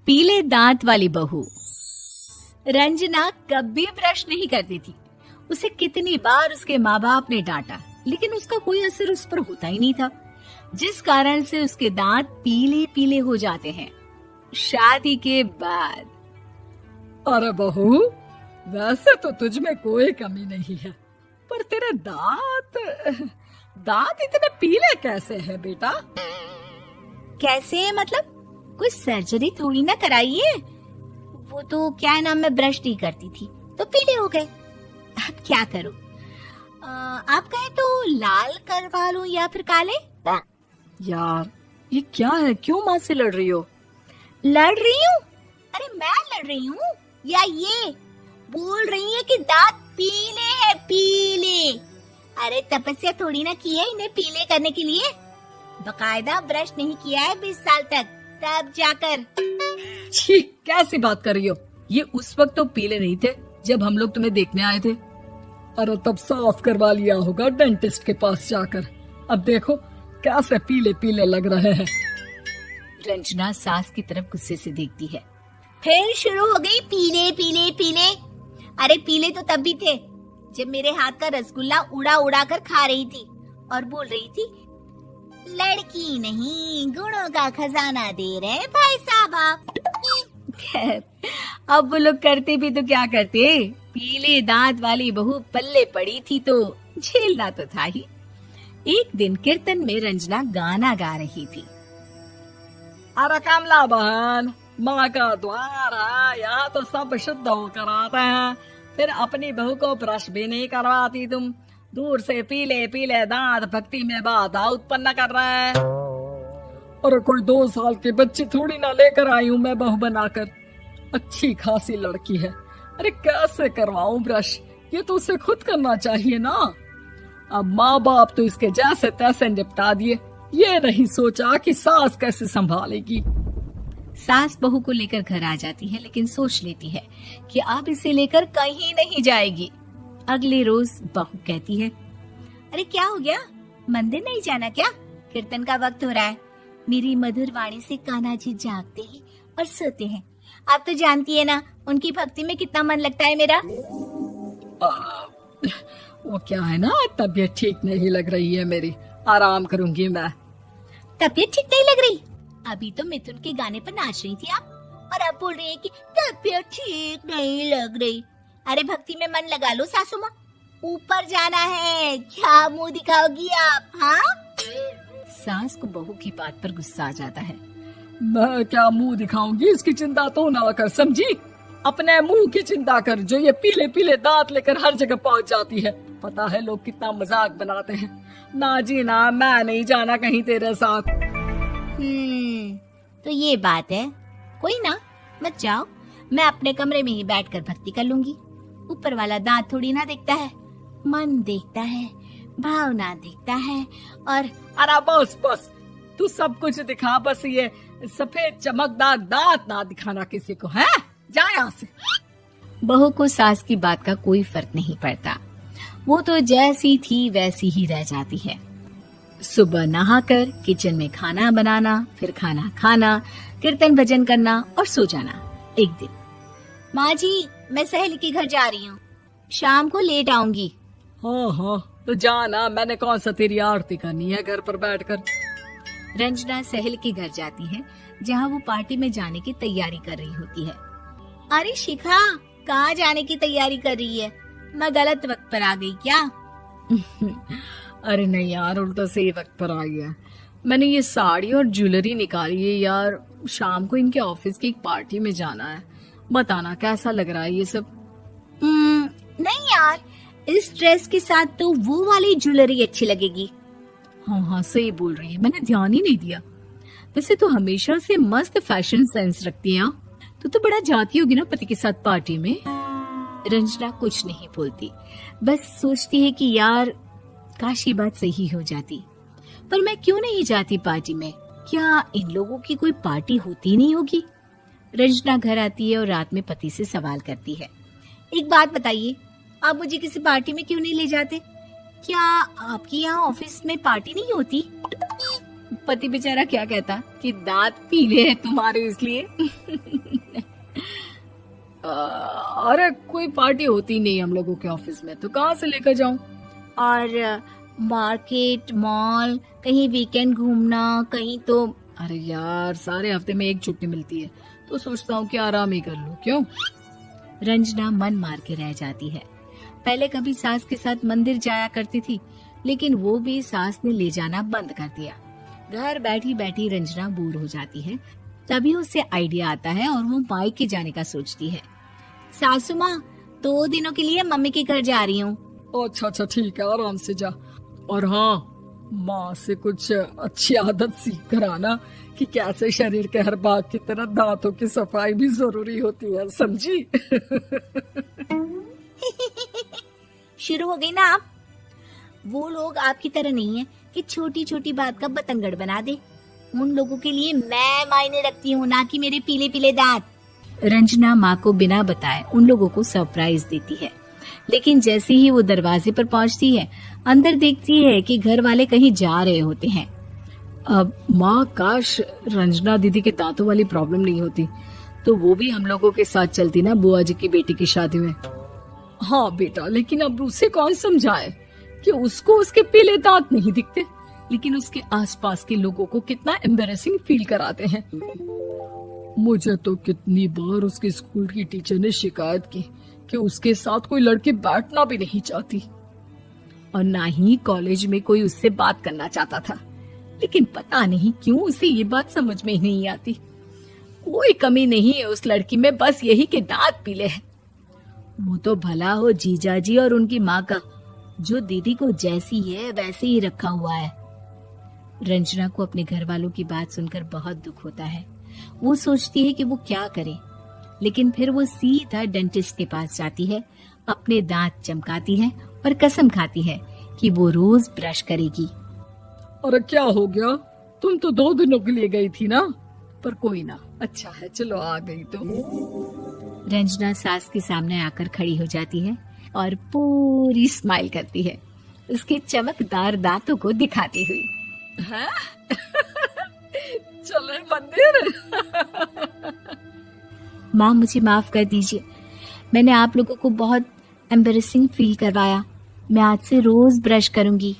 पीले दांत वाली बहू। रंजना कभी ब्रश नहीं करती थी। उसे कितनी बार उसके माँ बाप ने डांटा, लेकिन उसका कोई असर उस पर होता ही नहीं था, जिस कारण से उसके दांत पीले पीले हो जाते हैं। शादी के बाद। अरे बहू, वैसे तो तुझ में कोई कमी नहीं है, पर तेरे दांत इतने पीले कैसे हैं बेटा? कैसे मतलब? कोई सर्जरी थोड़ी ना कराइए। वो तो क्या नाम, मैं ब्रश नहीं करती थी तो पीले हो गए। अब क्या करूं? आप कहे तो लाल करवा लूं या फिर काले? यार ये क्या है, क्यों माँ से लड़ रही हो? लड़ रही हूँ? अरे मैं लड़ रही हूँ या ये बोल रही है कि दांत पीले हैं, पीले। अरे तपस्या थोड़ी ना की है इन्हें पीले करने के लिए। बकायदा ब्रश नहीं किया है 20 साल तक, तब जाकर। छी, कैसी बात कर रही हो? ये उस वक्त तो पीले नहीं थे जब हम लोग तुम्हें देखने आए थे। अरे तब साफ करवा लिया होगा डेंटिस्ट के पास जाकर। अब देखो कैसे पीले पीले लग रहे हैं। रंजना सास की तरफ गुस्से से देखती है। फिर शुरू हो गई पीले पीले पीले। अरे पीले तो तब भी थे जब मेरे हाथ का रसगुल्ला उड़ा उड़ा कर खा रही थी और बोल रही थी, लड़की नहीं गुणों का खजाना दे रहे भाई साहब आप। खैर, अब वो लोग करते भी तो क्या करते, पीले दांत वाली बहू पल्ले पड़ी थी तो झेलना तो था ही। एक दिन कीर्तन में रंजना गाना गा रही थी। अरे कमला बहन, माँ का द्वार है, यहाँ तो सब शुद्ध होकर आते हैं, फिर अपनी बहू को ब्रश भी नहीं करवाती तुम। दूर से पीले पीले दांत भक्ति में बाधा उत्पन्न कर रहे हैं। अरे कोई 2 साल के बच्चे थोड़ी ना लेकर आई हूँ मैं बहू बनाकर। अच्छी खासी लड़की है, अरे कैसे करवाऊं ब्रश? ये तो उसे खुद करना चाहिए ना। अब माँ बाप तो इसके जैसे तैसे निपटा दिए, ये नहीं सोचा कि सास कैसे संभालेगी। सास बहू को लेकर घर आ जाती है, लेकिन सोच लेती है कि अब इसे लेकर कहीं नहीं जाएगी। अगले रोज बहू कहती है, अरे क्या हो गया, मंदिर नहीं जाना क्या? कीर्तन का वक्त हो रहा है। मेरी मधुर वाणी से कान्हा जी जागते हैं और सोते हैं। आप तो जानती है ना उनकी भक्ति में कितना मन लगता है मेरा। वो क्या है ना, तबीयत ठीक नहीं लग रही है मेरी, आराम करूंगी मैं। तबीयत ठीक नहीं लग रही? अभी तो मिथुन के गाने पर नाच रही थी आप, और अब बोल रही है कि तबीयत ठीक नहीं लग रही। अरे भक्ति में मन लगा लो सासू माँ, ऊपर जाना है, क्या मुंह दिखाओगी आप? हाँ? सास को बहू की बात पर गुस्सा आ जाता है। मैं क्या मुंह दिखाऊंगी, इसकी चिंता तो ना कर, समझी? अपने मुंह की चिंता कर, जो ये पीले पीले दांत लेकर हर जगह पहुंच जाती है। पता है लोग कितना मजाक बनाते हैं। ना जी ना, मैं नहीं जाना कहीं तेरे साथ। तो ये बात है। कोई ना, मत जाओ, मैं अपने कमरे में ही बैठकर भक्ति कर लूंगी। ऊपर वाला दांत थोड़ी ना देखता है, मन देखता है, भावना देखता है। और अरे बस बस, तू सब कुछ दिखा, बस ये सफेद चमकदार दांत ना दिखाना किसी को, है? जा यहाँ से। बहू को सास की बात का कोई फर्क नहीं पड़ता, वो तो जैसी थी वैसी ही रह जाती है। सुबह नहाकर किचन में खाना बनाना, फिर खाना खाना, कीर्तन भजन करना और सो जाना। एक दिन, माँ जी मैं सहेली के घर जा रही हूँ, शाम को लेट आऊंगी। हाँ, तो जाना, मैंने कौन सा तेरी आरती करनी है घर पर बैठकर। रंजना सहेली के घर जाती है, जहाँ वो पार्टी में जाने की तैयारी कर रही होती है। अरे शिखा, कहाँ जाने की तैयारी कर रही है? मैं गलत वक्त पर आ गई क्या? अरे नहीं यार, उल्टा सही वक्त पर आई है। मैंने ये साड़ी और ज्वेलरी निकाली है यार, शाम को इनके ऑफिस की एक पार्टी में जाना है। बताना कैसा लग रहा है ये सब? नहीं यार, इस ड्रेस के साथ तो वो वाली ज्वेलरी अच्छी लगेगी। हाँ, सही बोल रही है, मैंने ध्यान ही नहीं दिया। वैसे तो हमेशा से मस्त फैशन सेंस रखती है। तो बड़ा जाती होगी ना पति के साथ पार्टी में। रंजना कुछ नहीं बोलती, बस सोचती है कि यार काश ये बात सही हो जाती, पर मैं क्यों नहीं जाती पार्टी में? क्या इन लोगों की कोई पार्टी होती नहीं होगी? रंजना घर आती है और रात में पति से सवाल करती है, एक बात बताइए, आप मुझे किसी पार्टी में क्यों नहीं ले जाते? क्या आपकी यहाँ ऑफिस में पार्टी नहीं होती? पति बेचारा क्या कहता कि दांत पीले हैं तुम्हारे इसलिए। अरे कोई पार्टी होती नहीं हम लोगों के ऑफिस में, तो कहाँ से लेकर जाऊं? और मार्केट, मॉल, कहीं वीकेंड घूमना, कहीं तो। अरे यार सारे हफ्ते में एक छुट्टी मिलती है, तो सोचता हूँ कि आराम ही कर लूं। क्यों? रंजना मन मार के रह जाती है। पहले कभी सास के साथ मंदिर जाया करती थी, लेकिन वो भी सास ने ले जाना बंद कर दिया। घर बैठी बैठी रंजना बोर हो जाती है। तभी उसे आइडिया आता है और वो मायके जाने का सोचती है। सासू माँ, 2 दिनों के लिए मम्मी के घर जा रही हूँ। अच्छा ठीक है, आराम से जा। और हाँ, माँ से कुछ अच्छी आदत सीख कर आना कि कैसे शरीर के हर भाग की तरह दांतों की सफाई भी जरूरी होती है, समझी? शुरू हो गई ना आप। वो लोग आपकी तरह नहीं है कि छोटी छोटी बात का बतंगड़ बना दे। उन लोगों के लिए मैं मायने रखती हूँ, ना कि मेरे पीले पीले दांत। रंजना माँ को बिना बताए उन लोगों को सरप्राइज देती है, लेकिन जैसे ही वो दरवाजे पर पहुंचती है, अंदर देखती है कि घर वाले कहीं जा रहे होते हैं। अब माँ, काश रंजना दीदी के दांतों वाली प्रॉब्लम नहीं होती, तो वो भी हम लोगों के साथ चलती ना बुआ जी की बेटी की शादी में। हाँ बेटा, लेकिन अब उसे कौन समझाए कि उसको उसके पीले दांत नहीं दिखते, लेकिन उसके आसपास के लोगों को कितना एम्बैरेसिंग फील कराते हैं। मुझे तो कितनी बार उसके स्कूल की टीचर ने शिकायत की कि उसके साथ कोई लड़की बैठना भी नहीं चाहती, और ना ही कॉलेज में कोई उससे बात करना चाहता था। लेकिन पता नहीं क्यों उसे ये बात समझ में ही नहीं आती। कोई कमी नहीं है उस लड़की में, बस यही कि दांत पीले हैं। वो तो भला हो जीजाजी और उनकी माँ का, जो दीदी को जैसी है वैसे ही रखा हुआ है। रंजना को अपने घर वालों की बात सुनकर बहुत दुख होता है। वो सोचती है कि वो क्या करे, लेकिन फिर वो सीधा डेंटिस्ट के पास जाती है, अपने दांत चमकाती है और कसम खाती है कि वो रोज ब्रश करेगी। अरे क्या हो गया? तुम तो 2 दिनों के लिए गई थी ना, पर कोई ना, अच्छा है, चलो आ गई तो। रंजना सास के सामने आकर खड़ी हो जाती है और पूरी स्माइल करती है, उसके चमकदार दांतों को दिखाती हुई। है? चले मंदिर। माँ, मुझे माफ कर दीजिए, मैंने आप लोगों को बहुत एम्बैरेसिंग फील करवाया। मैं आज से रोज ब्रश करूंगी।